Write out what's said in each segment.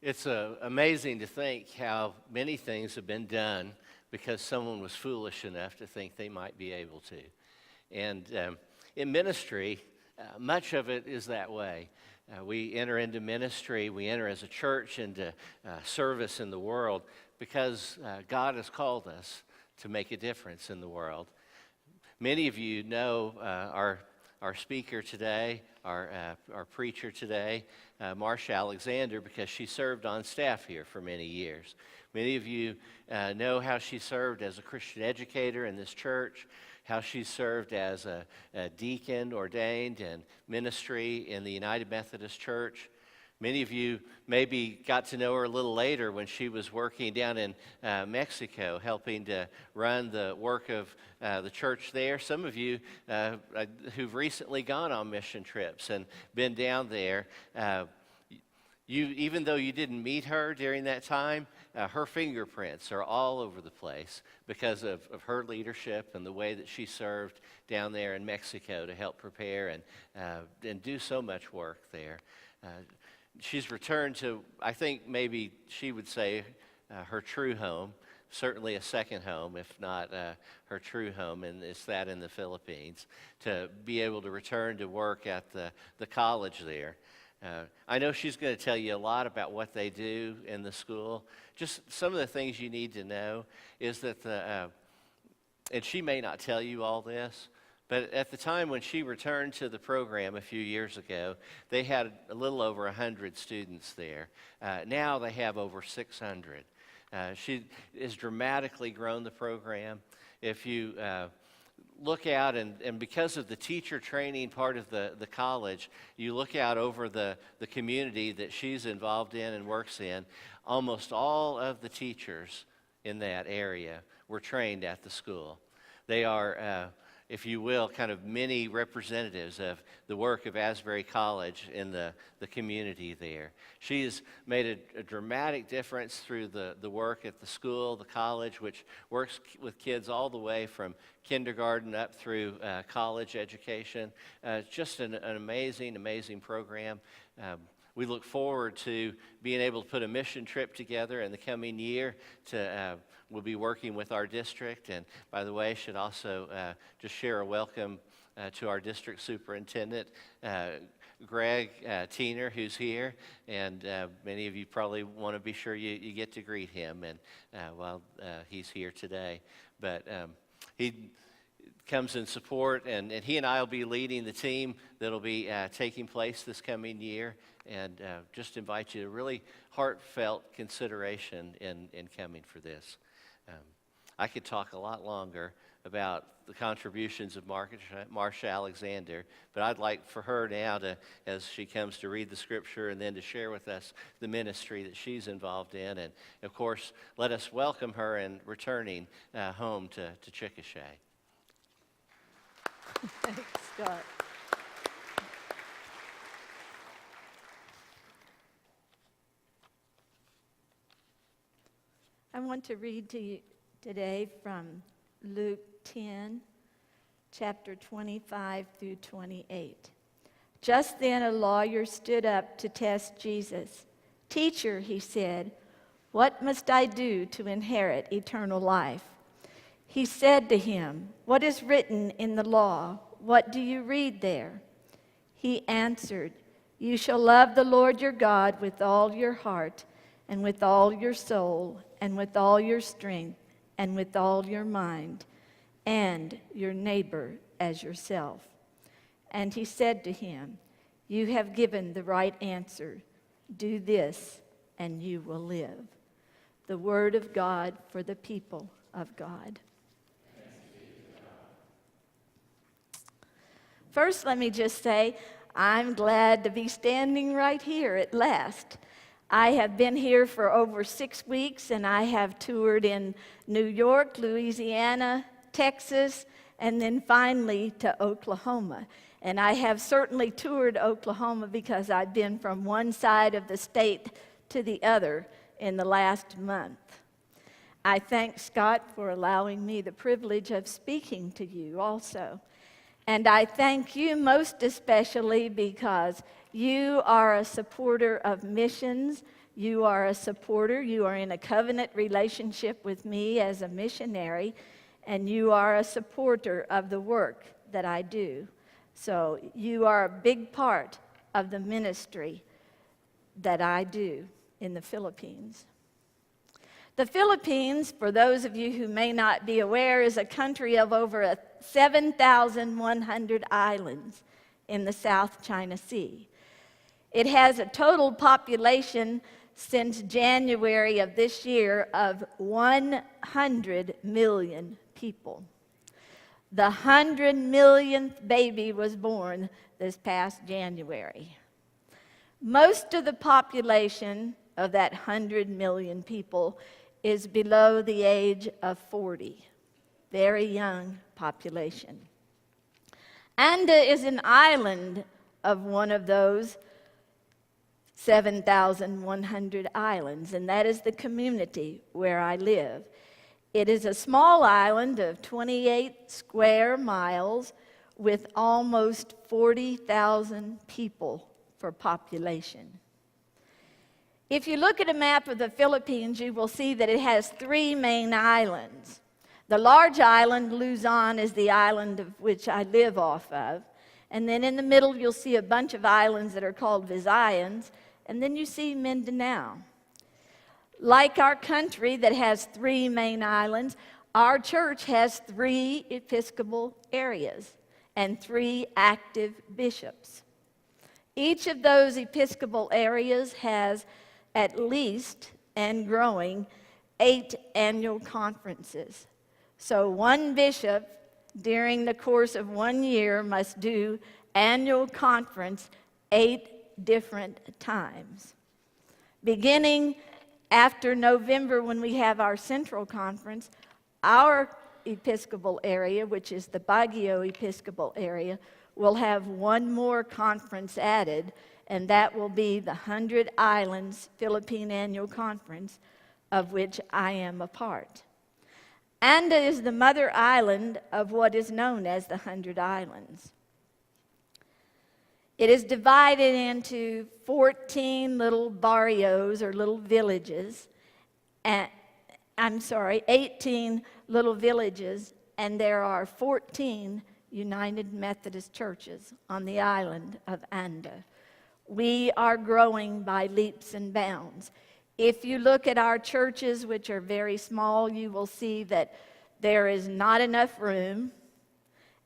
It's amazing to think how many things have been done because someone was foolish enough to think they might be able to. And in ministry, much of it is that way. We enter into ministry, we enter as a church into service in the world because God has called us to make a difference in the world. Many of you know our speaker today, our preacher today, Marsha Alexander, because she served on staff here for many years. Many of you know how she served as a Christian educator in this church, how she served as a deacon ordained in ministry in the United Methodist Church. Many of you maybe got to know her a little later when she was working down in Mexico, helping to run the work of the church there. Some of you who've recently gone on mission trips and been down there, even though you didn't meet her during that time, her fingerprints are all over the place because of her leadership and the way that she served down there in Mexico to help prepare and do so much work there. She's returned to, I think maybe she would say, her true home, certainly a second home, if not her true home, and it's that in the Philippines, to be able to return to work at the college there. I know she's going to tell you a lot about what they do in the school. Just some of the things you need to know is that and she may not tell you all this, but at the time when she returned to the program a few years ago, they had a little over 100 students there. Now they have over 600. She has dramatically grown the program. If you look out, and because of the teacher training part of the college, you look out over the community that she's involved in and works in, almost all of the teachers in that area were trained at the school. They are, if you will, kind of mini representatives of the work of Asbury College in the community there. She has made a dramatic difference through the work at the school, the college, which works with kids all the way from kindergarten up through college education. It's just an amazing, amazing program. We look forward to being able to put a mission trip together in the coming year. We'll be working with our district. And by the way, I should also just share a welcome to our district superintendent, Greg Tiener, who's here. And many of you probably want to be sure you get to greet him and while he's here today. But he comes in support, and he and I will be leading the team that'll be taking place this coming year, and just invite you to really heartfelt consideration in coming for this. I could talk a lot longer about the contributions of Marsha Alexander, but I'd like for her now to, as she comes to read the scripture and then to share with us the ministry that she's involved in, and of course, let us welcome her in returning home to Chickasha. Thanks, Scott. I want to read to you today from Luke 10, chapter 25 through 28. Just then a lawyer stood up to test Jesus. "Teacher," he said, "what must I do to inherit eternal life?" He said to him, "What is written in the law? What do you read there?" He answered, "You shall love the Lord your God with all your heart, and with all your soul, and with all your strength, and with all your mind, and your neighbor as yourself." And he said to him, "You have given the right answer. Do this, and you will live." The word of God for the people of God. First, let me just say, I'm glad to be standing right here at last. I have been here for over 6 weeks, and I have toured in New York, Louisiana, Texas, and then finally to Oklahoma. And I have certainly toured Oklahoma because I've been from one side of the state to the other in the last month. I thank Scott for allowing me the privilege of speaking to you also. And I thank you most especially because you are a supporter of missions. You are a supporter. You are in a covenant relationship with me as a missionary, and you are a supporter of the work that I do. So you are a big part of the ministry that I do in the Philippines. The Philippines, for those of you who may not be aware, is a country of over 7,100 islands in the South China Sea. It has a total population since January of this year of 100 million people. The 100 millionth baby was born this past January. Most of the population of that 100 million people is below the age of 40. Very young population. Anda is an island of one of those 7,100 islands, and that is the community where I live. It is a small island of 28 square miles with almost 40,000 people for population. If you look at a map of the Philippines, you will see that it has 3 main islands. The large island, Luzon, is the island of which I live off of. And then in the middle, you'll see a bunch of islands that are called Visayans. And then you see Mindanao. Like our country that has 3 main islands, our church has 3 Episcopal areas and 3 active bishops. Each of those Episcopal areas has at least, and growing, 8 annual conferences. So one bishop, during the course of 1 year, must do annual conference 8 different times. Beginning after November, when we have our central conference, our Episcopal area, which is the Baguio Episcopal area, will have 1 more conference added, and that will be the 100 Islands Philippine Annual Conference, of which I am a part. Anda is the mother island of what is known as the 100 Islands. It is divided into 14 little barrios or little villages, 18 little villages, and there are 14 United Methodist churches on the island of Anda. We are growing by leaps and bounds. If you look at our churches, which are very small, you will see that there is not enough room,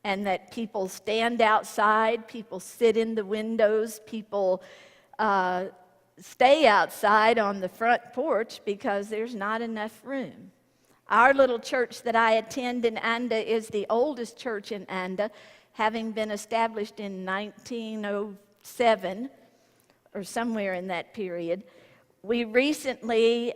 and that people stand outside, people sit in the windows, people stay outside on the front porch because there's not enough room. Our little church that I attend in Anda is the oldest church in Anda, having been established in 1907 or somewhere in that period. We recently,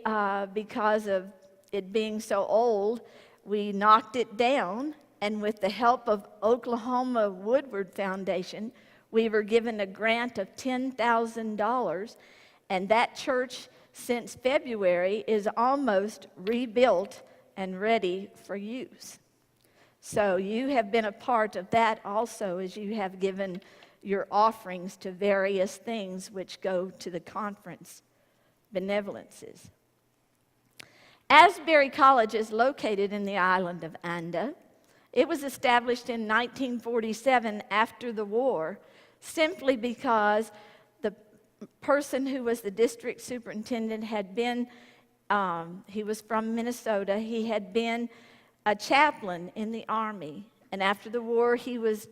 because of it being so old, we knocked it down, and with the help of Oklahoma Woodward Foundation, we were given a grant of $10,000, and that church since February is almost rebuilt and ready for use. So you have been a part of that also, as you have given your offerings to various things which go to the conference benevolences. Asbury College is located in the island of Anda. It was established in 1947 after the war, simply because the person who was the district superintendent had been, he was from Minnesota, he had been a chaplain in the Army, and after the war he was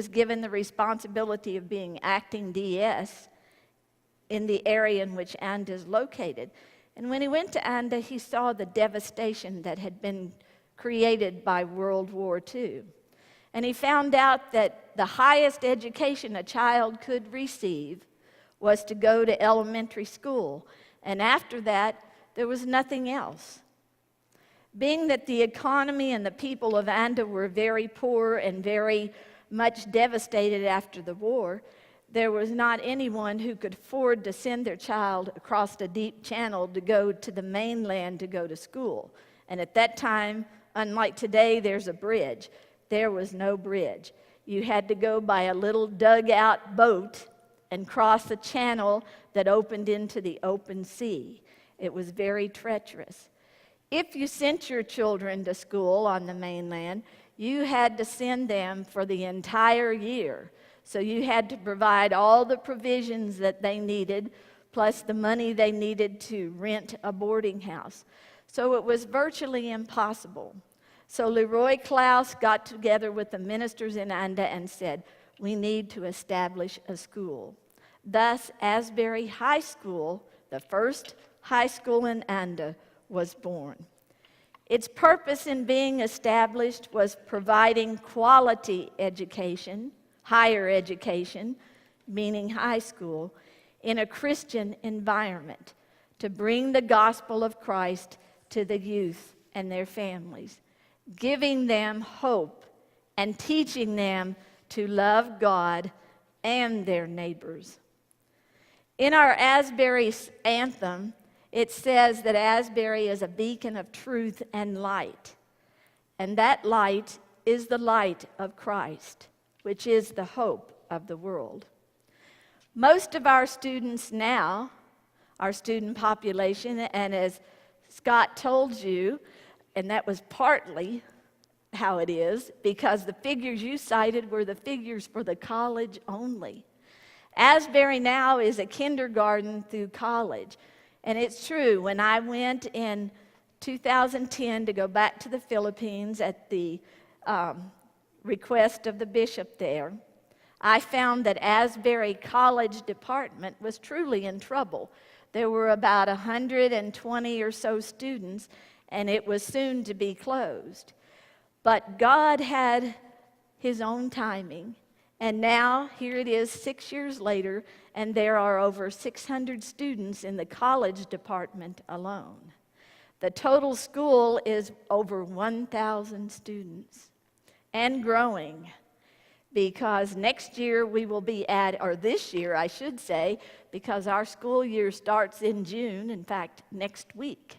given the responsibility of being acting DS in the area in which Anda is located. And when he went to Anda, he saw the devastation that had been created by World War II. And he found out that the highest education a child could receive was to go to elementary school. And after that, there was nothing else. Being that the economy and the people of Anda were very poor and very much devastated after the war, there was not anyone who could afford to send their child across the deep channel to go to the mainland to go to school. And at that time, unlike today, there's a bridge. There was no bridge. You had to go by a little dugout boat and cross the channel that opened into the open sea. It was very treacherous. If you sent your children to school on the mainland, you had to send them for the entire year. So you had to provide all the provisions that they needed, plus the money they needed to rent a boarding house. So it was virtually impossible. So Leroy Klaus got together with the ministers in Anda and said, we need to establish a school. Thus, Asbury High School, the first high school in Anda, was born. Its purpose in being established was providing quality education, higher education, meaning high school, in a Christian environment to bring the gospel of Christ to the youth and their families, giving them hope and teaching them to love God and their neighbors. In our Asbury anthem, it says that Asbury is a beacon of truth and light. And that light is the light of Christ, which is the hope of the world. Most of our students now, our student population, and as Scott told you, and that was partly how it is, because the figures you cited were the figures for the college only. Asbury now is a kindergarten through college. And it's true, when I went in 2010 to go back to the Philippines at the request of the bishop there, I found that Asbury College Department was truly in trouble. There were about 120 or so students, and it was soon to be closed. But God had His own timing. And now, here it is 6 years later, and there are over 600 students in the college department alone. The total school is over 1,000 students and growing, because next year we will be or this year I should say, because our school year starts in June, in fact, next week,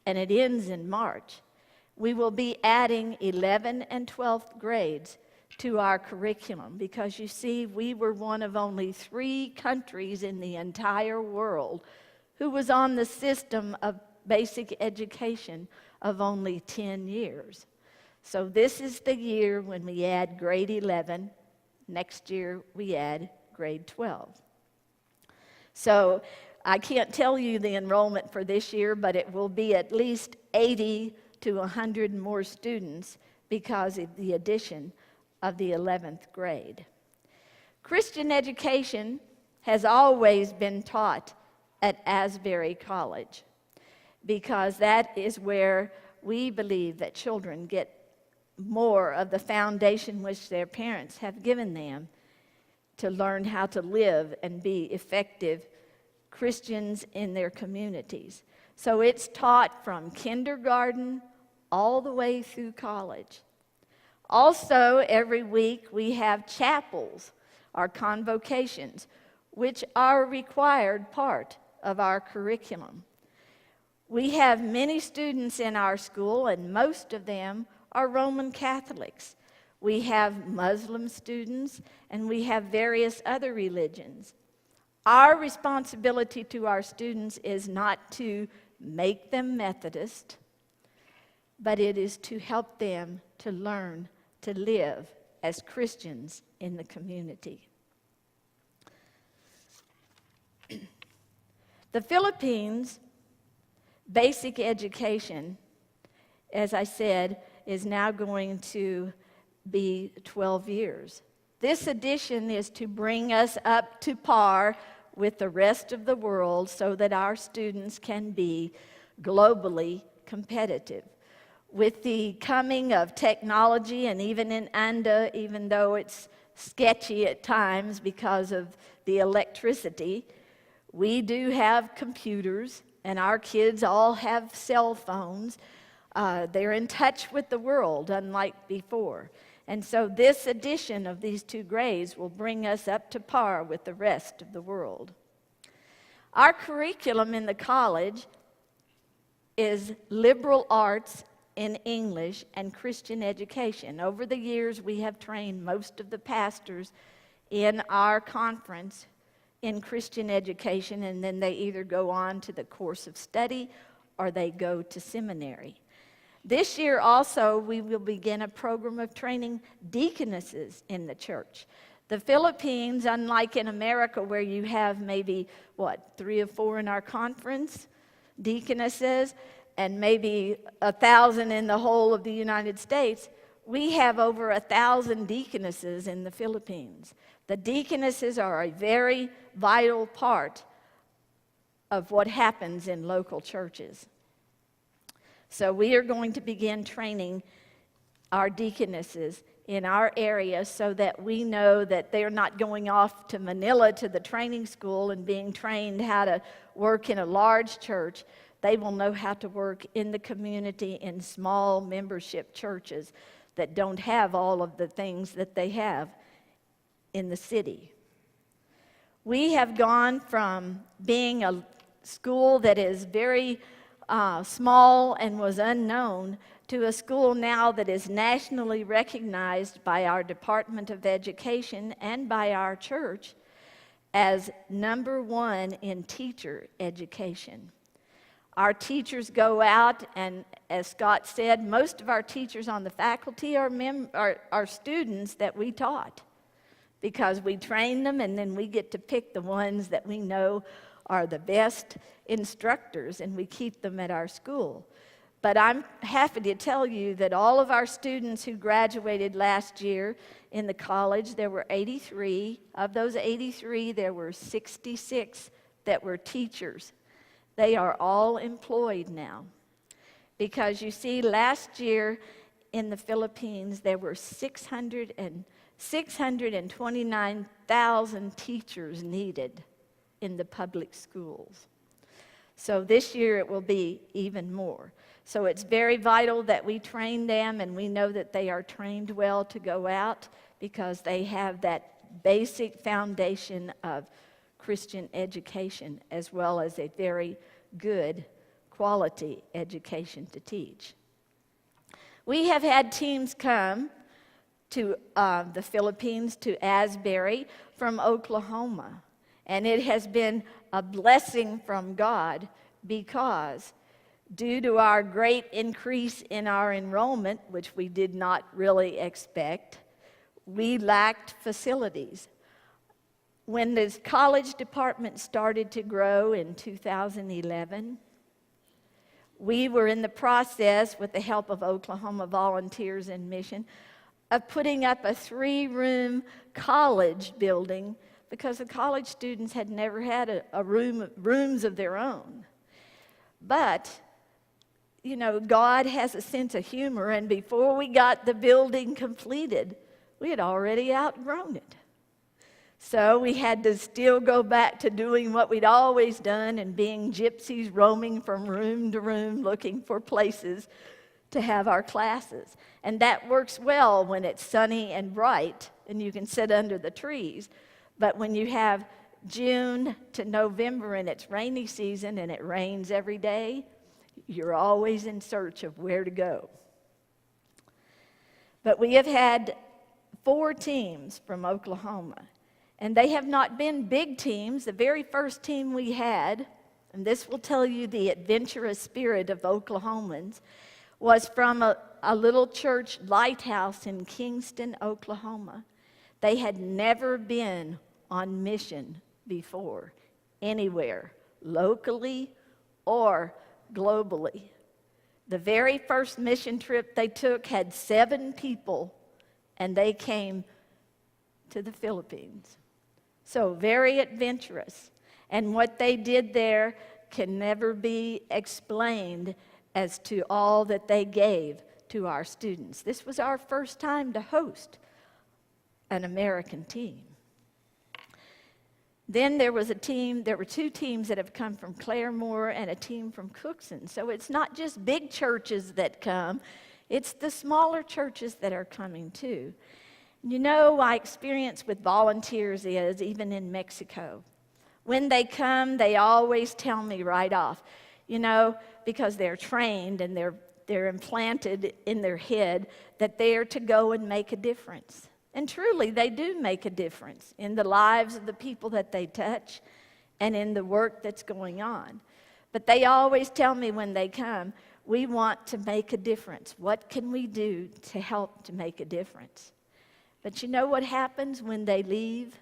and it ends in March. We will be adding 11th and 12th grades to our curriculum, because you see, we were one of only 3 countries in the entire world who was on the system of basic education of only 10 years. So this is the year when we add grade 11. Next year we add grade 12. So I can't tell you the enrollment for this year, but it will be at least 80 to 100 more students because of the addition of the 11th grade. Christian education has always been taught at Asbury College, because that is where we believe that children get more of the foundation which their parents have given them to learn how to live and be effective Christians in their communities. So it's taught from kindergarten all the way through college. Also, every week we have chapels, our convocations, which are a required part of our curriculum. We have many students in our school, and most of them are Roman Catholics. We have Muslim students, and we have various other religions. Our responsibility to our students is not to make them Methodist, but it is to help them to learn to live as Christians in the community. The Philippines basic education, as I said, is now going to be 12 years. This edition is to bring us up to par with the rest of the world so that our students can be globally competitive. With the coming of technology, and even in Anda, even though it's sketchy at times because of the electricity, we do have computers, and our kids all have cell phones. They're in touch with the world, unlike before. And so this edition of these 2 grades will bring us up to par with the rest of the world. Our curriculum in the college is liberal arts in English and Christian education. Over the years, we have trained most of the pastors in our conference in Christian education, and then they either go on to the course of study or they go to seminary. This year also, we will begin a program of training deaconesses in the church. The Philippines, unlike in America where you have maybe, 3 or 4 in our conference, deaconesses, and maybe 1,000 in the whole of the United States, we have over 1,000 deaconesses in the Philippines. The deaconesses are a very vital part of what happens in local churches. So we are going to begin training our deaconesses in our area so that we know that they're not going off to Manila to the training school and being trained how to work in a large church. They will know how to work in the community in small membership churches that don't have all of the things that they have in the city. We have gone from being a school that is very small and was unknown to a school now that is nationally recognized by our Department of Education and by our church as #1 in teacher education. Our teachers go out, and as Scott said, most of our teachers on the faculty are students that we taught, because we train them and then we get to pick the ones that we know are the best instructors, and we keep them at our school. But I'm happy to tell you that all of our students who graduated last year in the college, there were 83. Of those 83, there were 66 that were teachers. They are all employed now. Because you see, last year in the Philippines, there were 629,000 teachers needed in the public schools. So this year it will be even more. So it's very vital that we train them, and we know that they are trained well to go out because they have that basic foundation of Christian education as well as a very good quality education to teach. We have had teams come to the Philippines, to Asbury from Oklahoma. And it has been a blessing from God because due to our great increase in our enrollment, which we did not really expect, we lacked facilities. When this college department started to grow in 2011, we were in the process, with the help of Oklahoma Volunteers in Mission, of putting up a 3-room college building because the college students had never had rooms of their own. But, you know, God has a sense of humor, and before we got the building completed, we had already outgrown it. So we had to still go back to doing what we'd always done and being gypsies roaming from room to room looking for places to have our classes. And that works well when it's sunny and bright and you can sit under the trees. But when you have June to November and it's rainy season and it rains every day, you're always in search of where to go. But we have had 4 teams from Oklahoma, and they have not been big teams. The very first team we had, and this will tell you the adventurous spirit of Oklahomans, was from a little church lighthouse in Kingston, Oklahoma. They had never been on mission before, anywhere, locally or globally. The very first mission trip they took had 7 people, and they came to the Philippines. So very adventurous. And what they did there can never be explained as to all that they gave to our students. This was our first time to host an American team. Then there were 2 teams that have come from Claremore and a team from Cookson. So it's not just big churches that come, it's the smaller churches that are coming too. You know, my experience with volunteers is, even in Mexico, when they come, they always tell me right off, you know, because they're trained and they're implanted in their head that they are to go and make a difference. And truly, they do make a difference in the lives of the people that they touch and in the work that's going on. But they always tell me when they come, we want to make a difference. What can we do to help to make a difference? But you know what happens when they leave?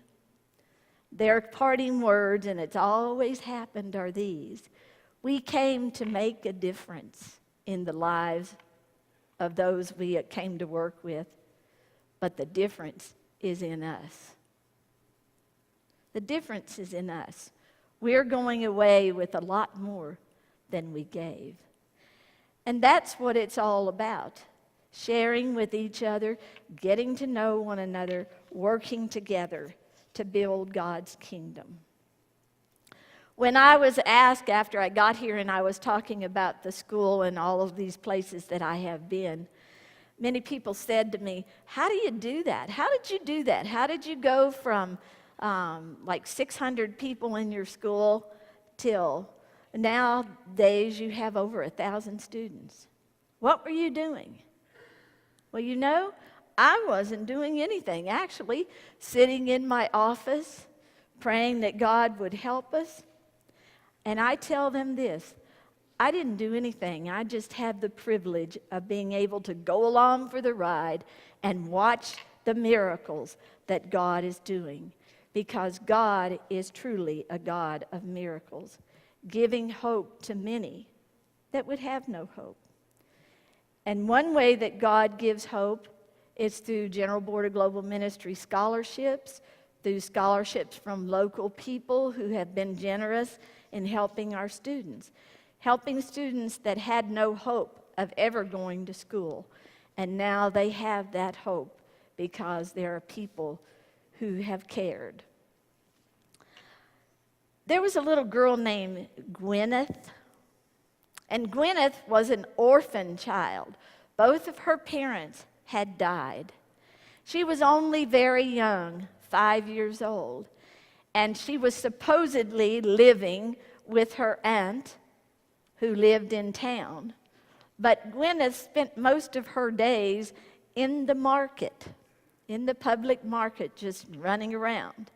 Their parting words, and it's always happened, are these: we came to make a difference in the lives of those we came to work with, but the difference is in us. The difference is in us. We're going away with a lot more than we gave. And that's what it's all about. Sharing with each other, getting to know one another, working together to build God's kingdom. When I was asked after I got here and I was talking about the school and all of these places that I have been, many people said to me, how do you do that? How did you do that? How did you go from like 600 people in your school till nowadays you have over 1,000 students? What were you doing? Well, you know, I wasn't doing anything. Actually, sitting in my office, praying that God would help us. And I tell them this: I didn't do anything. I just had the privilege of being able to go along for the ride and watch the miracles that God is doing. Because God is truly a God of miracles, giving hope to many that would have no hope. And one way that God gives hope is through General Board of Global Ministry scholarships, through scholarships from local people who have been generous in helping our students, helping students that had no hope of ever going to school. And now they have that hope because there are people who have cared. There was a little girl named Gwyneth, and Gwyneth was an orphan child. Both of her parents had died. She was only very young, 5 years old, and she was supposedly living with her aunt who lived in town. But Gwyneth spent most of her days in the market, in the public market, just running around.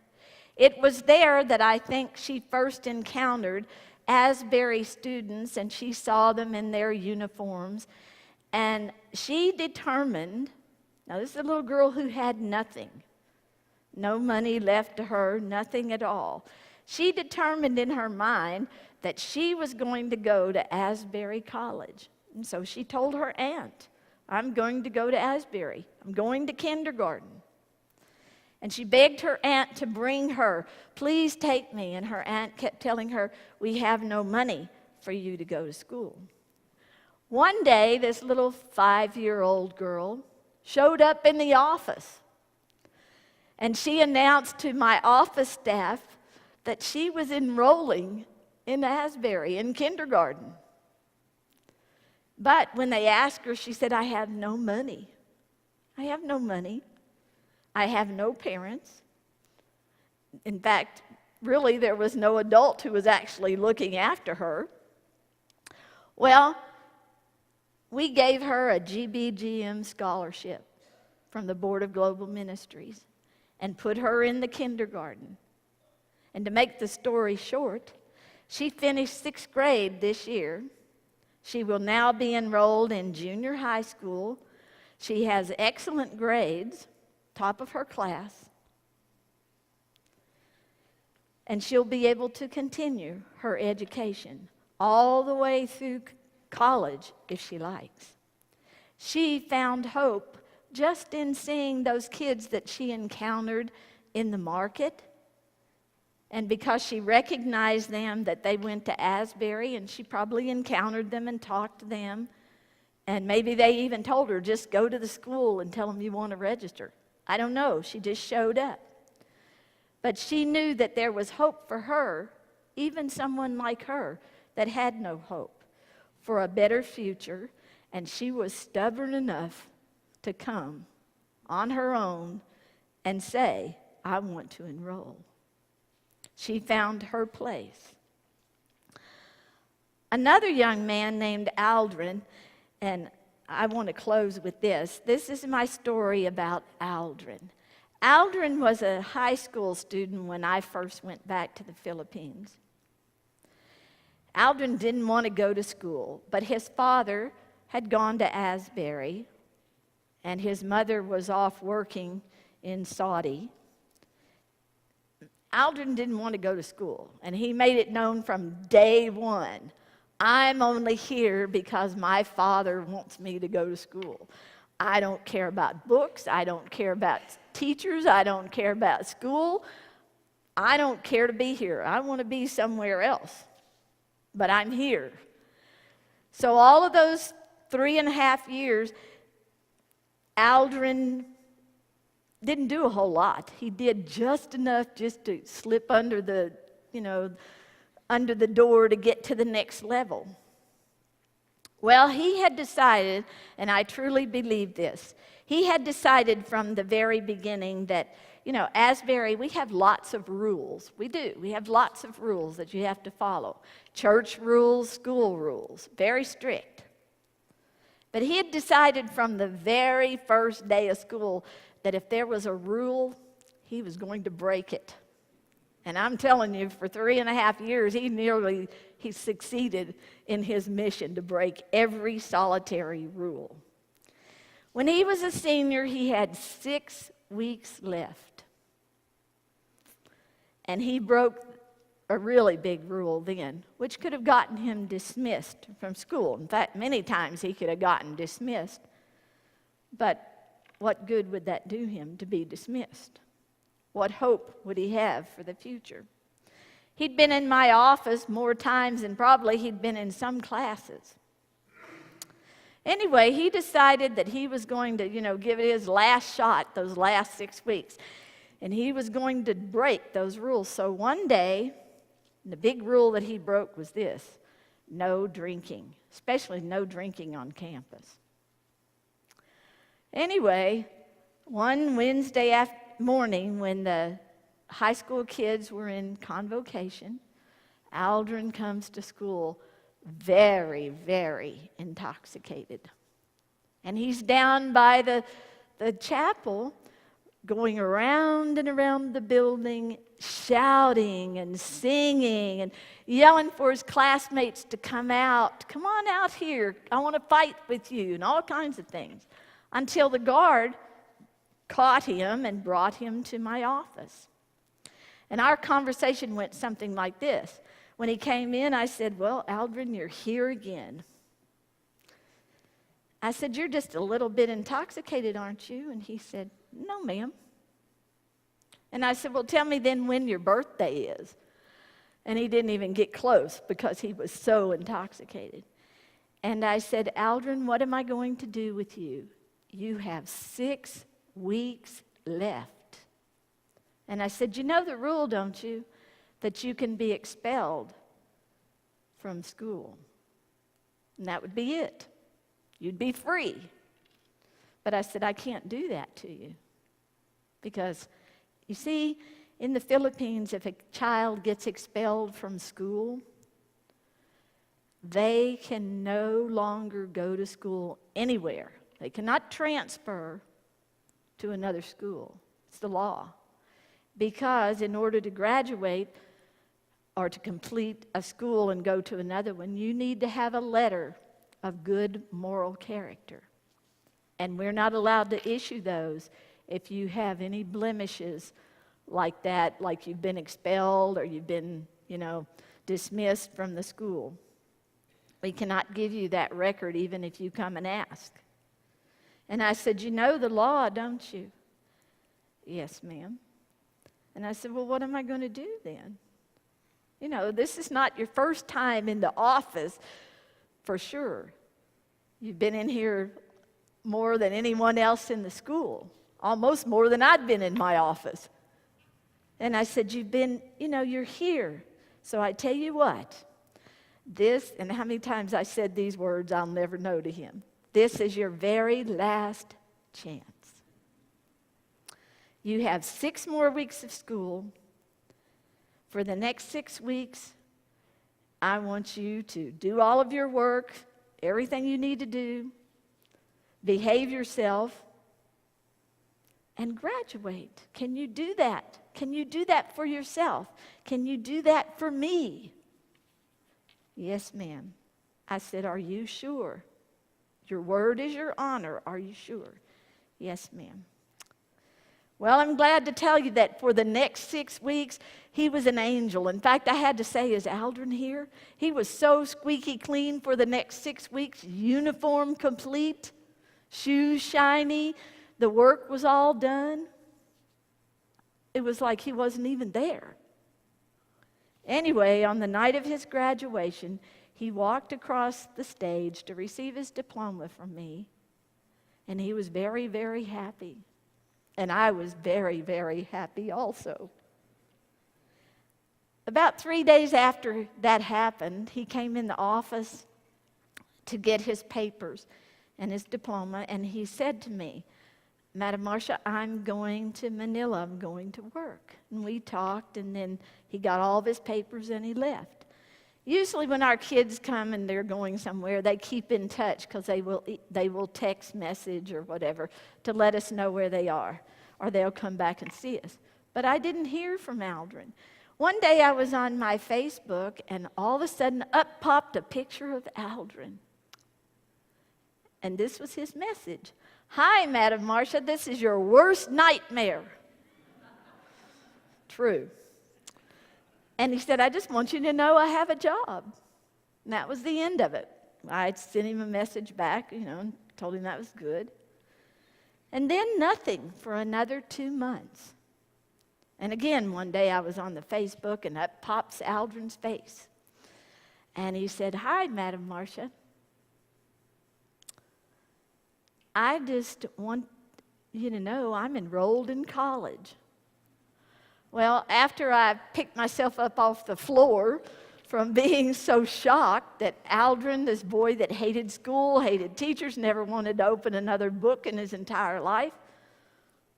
It was there that I think she first encountered Asbury students, and she saw them in their uniforms. And she determined, now this is a little girl who had nothing, no money left to her, nothing at all. She determined in her mind that she was going to go to Asbury College. And so she told her aunt, I'm going to go to Asbury. I'm going to kindergarten. And she begged her aunt to bring her. Please take me. And her aunt kept telling her, we have no money for you to go to school. One day, this little 5-year-old girl showed up in the office. And she announced to my office staff that she was enrolling in Asbury in kindergarten. But when they asked her, she said, I have no money. I have no money. I have no parents. In fact, really, there was no adult who was actually looking after her. Well, we gave her a GBGM scholarship from the Board of Global Ministries and put her in the kindergarten. And to make the story short, she finished 6th grade this year. She will now be enrolled in junior high school. She has excellent grades, top of her class. And she'll be able to continue her education all the way through college if she likes. She found hope just in seeing those kids that she encountered in the market. And because she recognized them, that they went to Asbury, and she probably encountered them and talked to them. And maybe they even told her, just go to the school and tell them you want to register. I don't know. She just showed up. But she knew that there was hope for her, even someone like her that had no hope, for a better future. And she was stubborn enough to come on her own and say, I want to enroll. She found her place. Another young man named Aldrin, and I want to close with this. This is my story about Aldrin. Aldrin was a high school student when I first went back to the Philippines. Aldrin didn't want to go to school, but his father had gone to Asbury, and his mother was off working in Saudi. Aldrin didn't want to go to school, and he made it known from day one, I'm only here because my father wants me to go to school. I don't care about books. I don't care about teachers. I don't care about school. I don't care to be here. I want to be somewhere else, but I'm here. So all of those 3.5 years, Aldrin didn't do a whole lot. He did just enough just to slip under the door to get to the next level. Well, he had decided, and I truly believe this, he had decided from the very beginning that, Asbury, we have lots of rules. We do. We have lots of rules that you have to follow. Church rules, school rules, very strict. But he had decided from the very first day of school that if there was a rule, he was going to break it. And I'm telling you, for 3.5 years, he succeeded in his mission to break every solitary rule. When he was a senior, he had 6 weeks left. And he broke a really big rule then, which could have gotten him dismissed from school. In fact, many times he could have gotten dismissed. But what good would that do him to be dismissed? What hope would he have for the future? He'd been in my office more times than probably he'd been in some classes. Anyway, he decided that he was going to, give it his last shot those last 6 weeks. And he was going to break those rules. So one day, the big rule that he broke was this: no drinking, especially no drinking on campus. Anyway, one Wednesday morning when the high school kids were in convocation, Aldrin comes to school very, very intoxicated. And he's down by the chapel, going around and around the building, shouting and singing and yelling for his classmates to come out. Come on out here. I want to fight with you, and all kinds of things. Until the guard caught him and brought him to my office. And our conversation went something like this. When he came in, I said, well, Aldrin, you're here again. I said, you're just a little bit intoxicated, aren't you? And he said, no, ma'am. And I said, well, tell me then when your birthday is. And he didn't even get close because he was so intoxicated. And I said, Aldrin, what am I going to do with you? You have 6 weeks left. And I said, you know the rule, don't you? That you can be expelled from school. And that would be it. You'd be free. But I said, I can't do that to you. Because, you see, in the Philippines, if a child gets expelled from school, they can no longer go to school anywhere. They cannot transfer to another school. It's the law. Because in order to graduate or to complete a school and go to another one, you need to have a letter of good moral character. And we're not allowed to issue those if you have any blemishes like that, like you've been expelled or you've been, dismissed from the school. We cannot give you that record even if you come and ask. And I said, you know the law, don't you? Yes, ma'am. And I said, well, what am I going to do then? This is not your first time in the office, for sure. You've been in here more than anyone else in the school, almost more than I'd been in my office. And I said, you're here. So I tell you what, this, and how many times I said these words, I'll never know to him. This is your very last chance. You have 6 more weeks of school. For the next 6 weeks, I want you to do all of your work, everything you need to do, behave yourself, and graduate? Can you do that? Can you do that for yourself? Can you do that for me? Yes, ma'am. I said, are you sure? Your word is your honor. Are you sure? Yes, ma'am. Well, I'm glad to tell you that for the next 6 weeks, he was an angel. In fact, I had to say, is Aldrin here? He was so squeaky clean for the next 6 weeks, uniform complete, shoes shiny, the work was all done. It was like he wasn't even there. Anyway, on the night of his graduation, he walked across the stage to receive his diploma from me, and he was very, very happy. And I was very, very happy also. About 3 days after that happened, he came in the office to get his papers and his diploma, and he said to me, Madam Marsha, I'm going to Manila. I'm going to work. And we talked, and then he got all of his papers and he left. Usually when our kids come and they're going somewhere, they keep in touch because they will text message or whatever to let us know where they are, or they'll come back and see us. But I didn't hear from Aldrin. One day I was on my Facebook, and all of a sudden up popped a picture of Aldrin. And this was his message. Hi, Madam Marsha, this is your worst nightmare. True. And he said, I just want you to know I have a job. And that was the end of it. I sent him a message back, and told him that was good. And then nothing for another 2 months. And again, one day I was on the Facebook, and up pops Aldrin's face. And he said, hi, Madam Marsha. I just want you to know I'm enrolled in college. Well, after I picked myself up off the floor from being so shocked that Aldrin, this boy that hated school, hated teachers, never wanted to open another book in his entire life,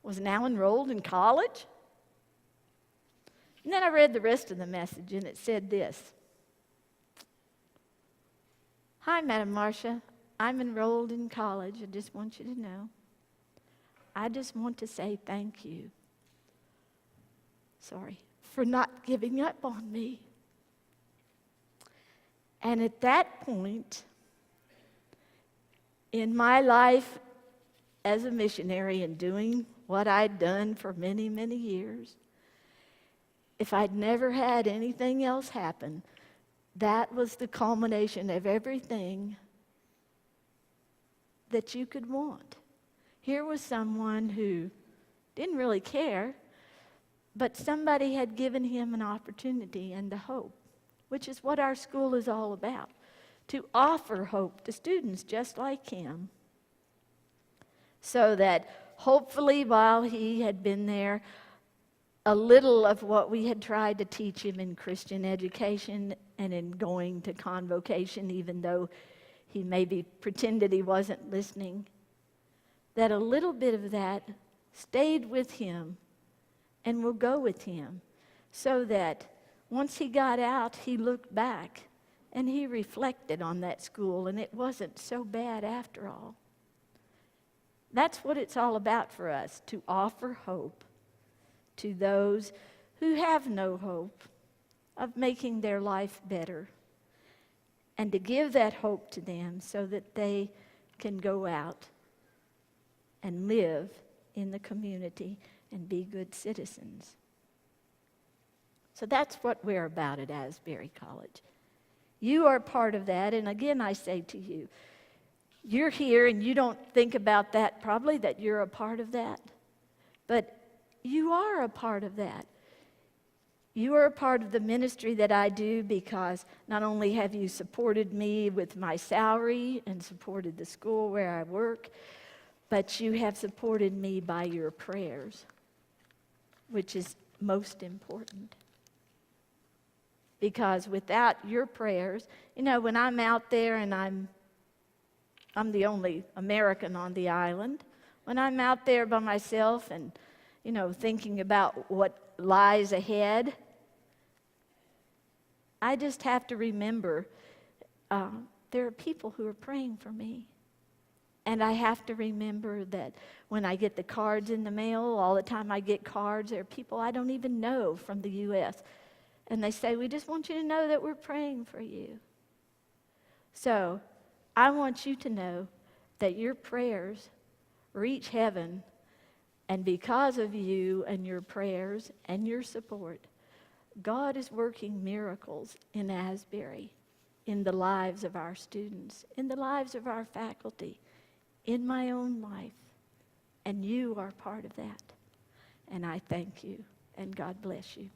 was now enrolled in college. And then I read the rest of the message, and it said this. Hi, Madam Marsha. I'm enrolled in college. I just want you to know. I just want to say thank you. For not giving up on me. And at that point in my life as a missionary and doing what I'd done for many, many years, if I'd never had anything else happen, that was the culmination of everything that you could want. Here was someone who didn't really care, but somebody had given him an opportunity and a hope, which is what our school is all about, to offer hope to students just like him, so that hopefully while he had been there, a little of what we had tried to teach him in Christian education and in going to convocation, even though he maybe pretended he wasn't listening, that a little bit of that stayed with him and will go with him, so that once he got out, he looked back and he reflected on that school, and it wasn't so bad after all. That's what it's all about for us, to offer hope to those who have no hope of making their life better, and to give that hope to them so that they can go out and live in the community and be good citizens. So that's what we're about at Asbury College. You are part of that, and again I say to you, you're here and you don't think about that probably, that you're a part of that, but you are a part of that. You are a part of the ministry that I do because not only have you supported me with my salary and supported the school where I work, but you have supported me by your prayers, which is most important. Because without your prayers, when I'm out there and I'm the only American on the island, when I'm out there by myself and, thinking about what lies ahead, I just have to remember there are people who are praying for me. And I have to remember that when I get the cards in the mail, all the time I get cards, there are people I don't even know from the U.S. And they say, we just want you to know that we're praying for you. So I want you to know that your prayers reach heaven, and because of you and your prayers and your support, God is working miracles in Asbury, in the lives of our students, in the lives of our faculty, in my own life. And you are part of that. And I thank you, and God bless you.